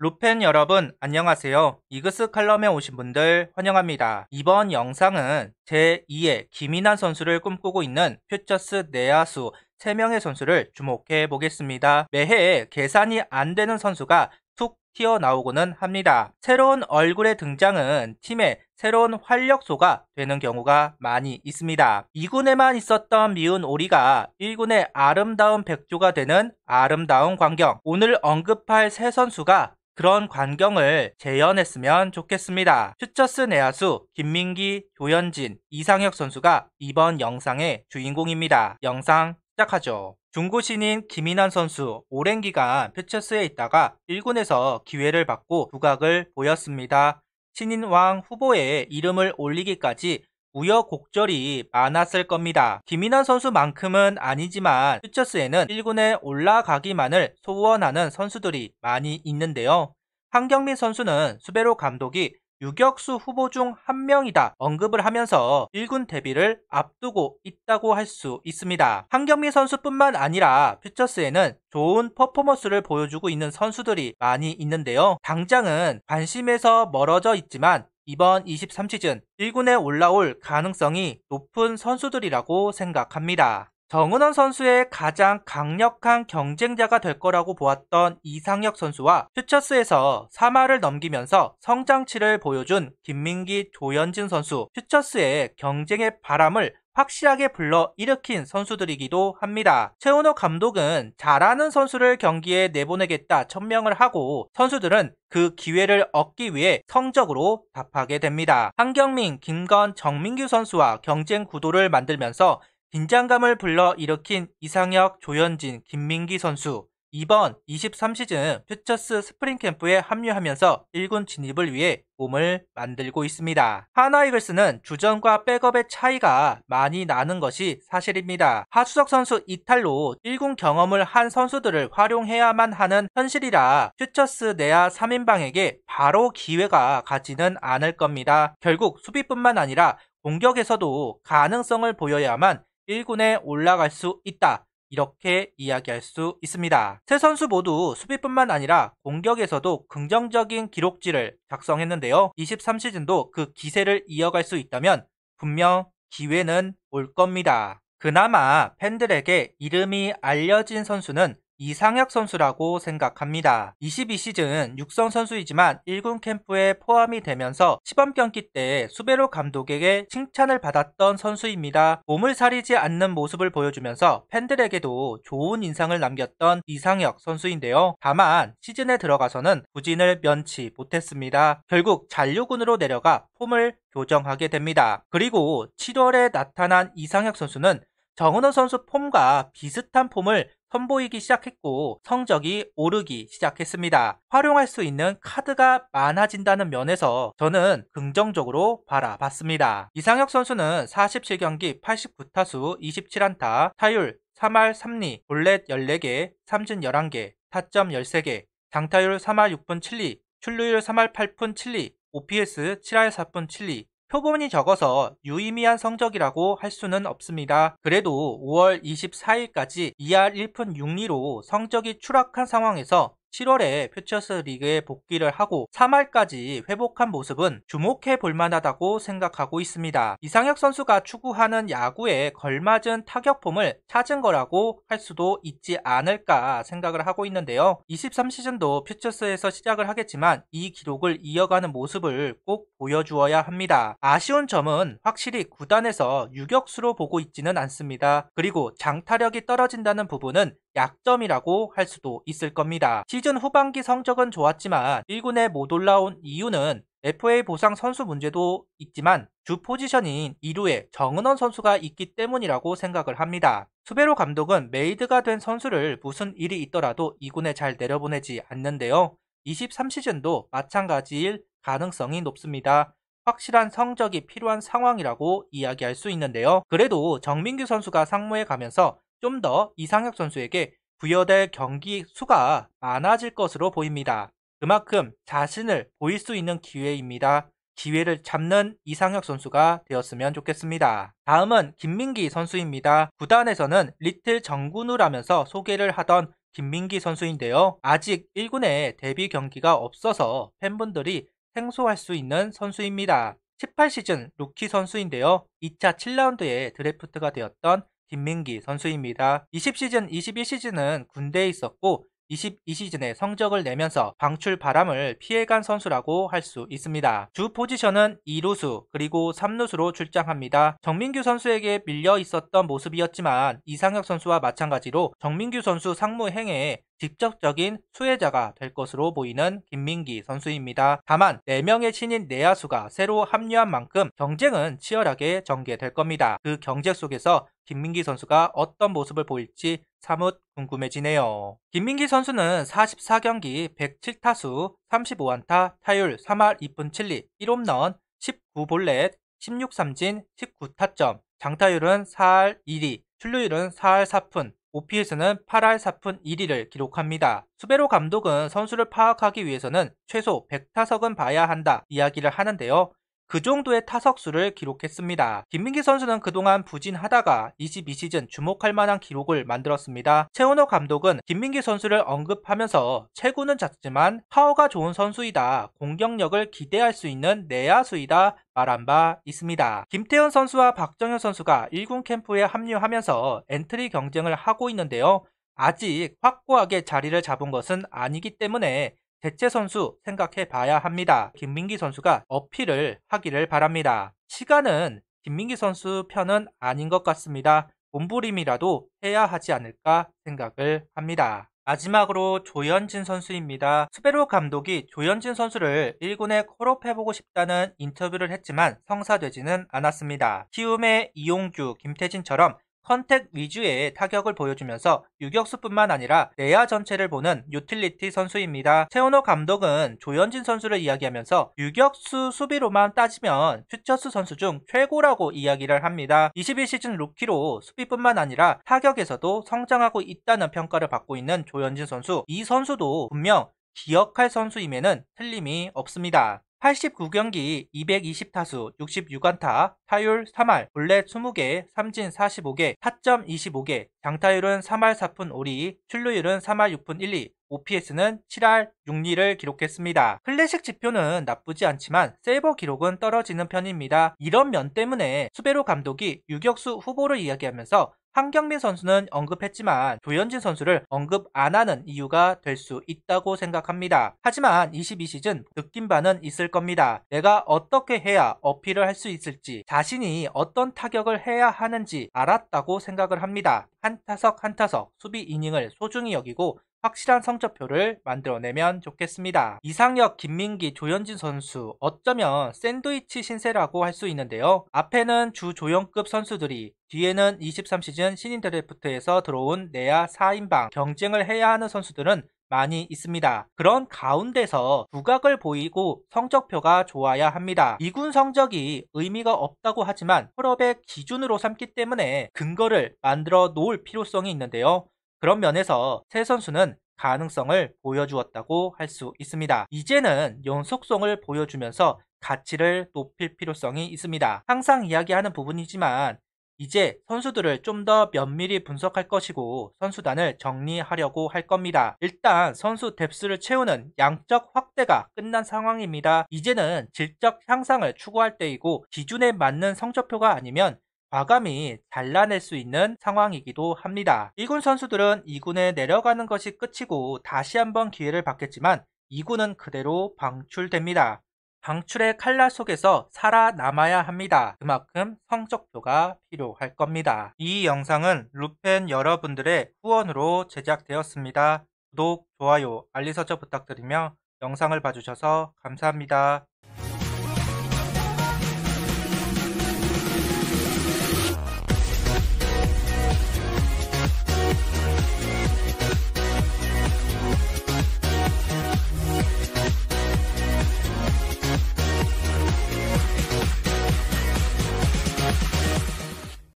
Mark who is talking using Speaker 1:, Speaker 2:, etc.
Speaker 1: 루팬 여러분 안녕하세요. 이그스 칼럼에 오신 분들 환영합니다. 이번 영상은 제2의 김인환 선수를 꿈꾸고 있는 퓨처스 내야수 3명의 선수를 주목해 보겠습니다. 매해 계산이 안 되는 선수가 툭 튀어나오고는 합니다. 새로운 얼굴의 등장은 팀의 새로운 활력소가 되는 경우가 많이 있습니다. 2군에만 있었던 미운 오리가 1군의 아름다운 백조가 되는 아름다운 광경. 오늘 언급할 세 선수가 그런 광경을 재현했으면 좋겠습니다. 퓨처스 내야수 김민기, 조현진, 이상혁 선수가 이번 영상의 주인공입니다. 영상 시작하죠. 중고 신인 김인환 선수 오랜 기간 퓨처스에 있다가 1군에서 기회를 받고 두각을 보였습니다. 신인왕 후보에 이름을 올리기까지 우여곡절이 많았을 겁니다. 김인환 선수만큼은 아니지만 퓨처스에는 1군에 올라가기만을 소원하는 선수들이 많이 있는데요. 한경민 선수는 수베로 감독이 유격수 후보 중 한 명이다 언급을 하면서 1군 데뷔를 앞두고 있다고 할 수 있습니다. 한경민 선수뿐만 아니라 퓨처스에는 좋은 퍼포먼스를 보여주고 있는 선수들이 많이 있는데요. 당장은 관심에서 멀어져 있지만 이번 23시즌 1군에 올라올 가능성이 높은 선수들이라고 생각합니다. 정은원 선수의 가장 강력한 경쟁자가 될 거라고 보았던 이상혁 선수와 퓨처스에서 3할을 넘기면서 성장치를 보여준 김민기, 조현진 선수, 퓨처스의 경쟁의 바람을 확실하게 불러일으킨 선수들이기도 합니다. 최은호 감독은 잘하는 선수를 경기에 내보내겠다 천명을 하고 선수들은 그 기회를 얻기 위해 성적으로 답하게 됩니다. 한경민, 김건, 정민규 선수와 경쟁 구도를 만들면서 긴장감을 불러일으킨 이상혁, 조현진, 김민기 선수. 이번 23시즌 퓨처스 스프링캠프에 합류하면서 1군 진입을 위해 몸을 만들고 있습니다. 하나이글스는 주전과 백업의 차이가 많이 나는 것이 사실입니다. 하수석 선수 이탈로 1군 경험을 한 선수들을 활용해야만 하는 현실이라 퓨처스 내야 3인방에게 바로 기회가 가지는 않을 겁니다. 결국 수비뿐만 아니라 공격에서도 가능성을 보여야만 1군에 올라갈 수 있다. 이렇게 이야기할 수 있습니다. 세 선수 모두 수비뿐만 아니라 공격에서도 긍정적인 기록지를 작성했는데요. 23시즌도 그 기세를 이어갈 수 있다면 분명 기회는 올 겁니다. 그나마 팬들에게 이름이 알려진 선수는 이상혁 선수라고 생각합니다. 22시즌 육성 선수이지만 1군 캠프에 포함이 되면서 시범 경기 때 수베로 감독에게 칭찬을 받았던 선수입니다. 몸을 사리지 않는 모습을 보여주면서 팬들에게도 좋은 인상을 남겼던 이상혁 선수인데요. 다만 시즌에 들어가서는 부진을 면치 못했습니다. 결국 잔류군으로 내려가 폼을 교정하게 됩니다. 그리고 7월에 나타난 이상혁 선수는 정은호 선수 폼과 비슷한 폼을 선보이기 시작했고 성적이 오르기 시작했습니다. 활용할 수 있는 카드가 많아진다는 면에서 저는 긍정적으로 바라봤습니다. 이상혁 선수는 47경기 89타수 27안타, 타율 3할 3리, 볼넷 14개, 삼진 11개, 타점 13개, 장타율 3할 6분 7리, 출루율 3할 8푼 7리, OPS 7할 4푼 7리, 표본이 적어서 유의미한 성적이라고 할 수는 없습니다. 그래도 5월 24일까지 2할 1푼 6리로 성적이 추락한 상황에서 7월에 퓨처스 리그에 복귀를 하고 3할까지 회복한 모습은 주목해 볼 만하다고 생각하고 있습니다. 이상혁 선수가 추구하는 야구에 걸맞은 타격폼을 찾은 거라고 할 수도 있지 않을까 생각을 하고 있는데요. 23시즌도 퓨처스에서 시작을 하겠지만 이 기록을 이어가는 모습을 꼭 보여주어야 합니다. 아쉬운 점은 확실히 구단에서 유격수로 보고 있지는 않습니다. 그리고 장타력이 떨어진다는 부분은 약점이라고 할 수도 있을 겁니다. 시즌 후반기 성적은 좋았지만 1군에 못 올라온 이유는 FA 보상 선수 문제도 있지만 주 포지션인 2루에 정은원 선수가 있기 때문이라고 생각을 합니다. 수베로 감독은 메이드가 된 선수를 무슨 일이 있더라도 2군에 잘 내려보내지 않는데요. 23시즌도 마찬가지일 가능성이 높습니다. 확실한 성적이 필요한 상황이라고 이야기할 수 있는데요. 그래도 정민규 선수가 상무에 가면서 좀 더 이상혁 선수에게 부여될 경기 수가 많아질 것으로 보입니다. 그만큼 자신을 보일 수 있는 기회입니다. 기회를 잡는 이상혁 선수가 되었으면 좋겠습니다. 다음은 김민기 선수입니다. 구단에서는 리틀 정근우라면서 소개를 하던 김민기 선수인데요. 아직 1군에 데뷔 경기가 없어서 팬분들이 생소할 수 있는 선수입니다. 18시즌 루키 선수인데요. 2차 7라운드에 드래프트가 되었던 김민기 선수입니다. 20시즌, 21시즌은 군대에 있었고 22시즌에 성적을 내면서 방출 바람을 피해간 선수라고 할 수 있습니다. 주 포지션은 2루수 그리고 3루수로 출장합니다. 정민규 선수에게 밀려 있었던 모습이었지만 이상혁 선수와 마찬가지로 정민규 선수 상무행에 직접적인 수혜자가 될 것으로 보이는 김민기 선수입니다. 다만 4명의 신인 내야수가 새로 합류한 만큼 경쟁은 치열하게 전개될 겁니다. 그 경쟁 속에서 김민기 선수가 어떤 모습을 보일지 사뭇 궁금해지네요. 김민기 선수는 44경기 107타수 35안타 타율 3할 2푼 7리 1홈런 19볼넷 16삼진 19타점 장타율은 4할 1위 출루율은 4할 4푼 OPS는 8할 4푼 1리를 기록합니다. 수베로 감독은 선수를 파악하기 위해서는 최소 100타석은 봐야 한다 이야기를 하는데요. 그 정도의 타석수를 기록했습니다. 김민기 선수는 그동안 부진하다가 22시즌 주목할 만한 기록을 만들었습니다. 최원호 감독은 김민기 선수를 언급하면서 체구는 작지만 파워가 좋은 선수이다. 공격력을 기대할 수 있는 내야수이다. 말한 바 있습니다. 김태현 선수와 박정현 선수가 1군 캠프에 합류하면서 엔트리 경쟁을 하고 있는데요. 아직 확고하게 자리를 잡은 것은 아니기 때문에 대체 선수 생각해 봐야 합니다. 김민기 선수가 어필을 하기를 바랍니다. 시간은 김민기 선수 편은 아닌 것 같습니다. 몸부림이라도 해야 하지 않을까 생각을 합니다. 마지막으로 조현진 선수입니다. 수베로 감독이 조현진 선수를 1군에 콜업해보고 싶다는 인터뷰를 했지만 성사되지는 않았습니다. 키움의 이용주, 김태진처럼 컨택 위주의 타격을 보여주면서 유격수뿐만 아니라 내야 전체를 보는 유틸리티 선수입니다. 최원호 감독은 조현진 선수를 이야기하면서 유격수 수비로만 따지면 퓨처스 선수 중 최고라고 이야기를 합니다. 21시즌 루키로 수비뿐만 아니라 타격에서도 성장하고 있다는 평가를 받고 있는 조현진 선수. 이 선수도 분명 기억할 선수임에는 틀림이 없습니다. 89경기 220타수 66안타 타율 3할 볼넷 20개 삼진 45개 타점 25개 장타율은 3할 4푼 5리 출루율은 3할 6푼 1리 OPS는 7할 6리를 기록했습니다. 클래식 지표는 나쁘지 않지만 세이버 기록은 떨어지는 편입니다. 이런 면 때문에 수베로 감독이 유격수 후보를 이야기하면서 한경민 선수는 언급했지만 조현진 선수를 언급 안 하는 이유가 될 수 있다고 생각합니다. 하지만 22시즌 느낀 바는 있을 겁니다. 내가 어떻게 해야 어필을 할 수 있을지, 자신이 어떤 타격을 해야 하는지 알았다고 생각을 합니다. 한 타석 한 타석 수비 이닝을 소중히 여기고 확실한 성적표를 만들어내면 좋겠습니다. 이상혁, 김민기, 조현진 선수 어쩌면 샌드위치 신세라고 할 수 있는데요. 앞에는 주조연급 선수들이, 뒤에는 23시즌 신인 드래프트에서 들어온 내야 4인방 경쟁을 해야 하는 선수들은 많이 있습니다. 그런 가운데서 두각을 보이고 성적표가 좋아야 합니다. 2군 성적이 의미가 없다고 하지만 홀업의 기준으로 삼기 때문에 근거를 만들어 놓을 필요성이 있는데요. 그런 면에서 세 선수는 가능성을 보여주었다고 할 수 있습니다. 이제는 연속성을 보여주면서 가치를 높일 필요성이 있습니다. 항상 이야기하는 부분이지만 이제 선수들을 좀 더 면밀히 분석할 것이고 선수단을 정리하려고 할 겁니다. 일단 선수 뎁스를 채우는 양적 확대가 끝난 상황입니다. 이제는 질적 향상을 추구할 때이고 기준에 맞는 성적표가 아니면 과감히 잘라낼 수 있는 상황이기도 합니다. 1군 선수들은 2군에 내려가는 것이 끝이고 다시 한번 기회를 받겠지만 2군은 그대로 방출됩니다. 방출의 칼날 속에서 살아남아야 합니다. 그만큼 성적표가 필요할 겁니다. 이 영상은 루펜 여러분들의 후원으로 제작되었습니다. 구독, 좋아요, 알림 설정 부탁드리며 영상을 봐주셔서 감사합니다.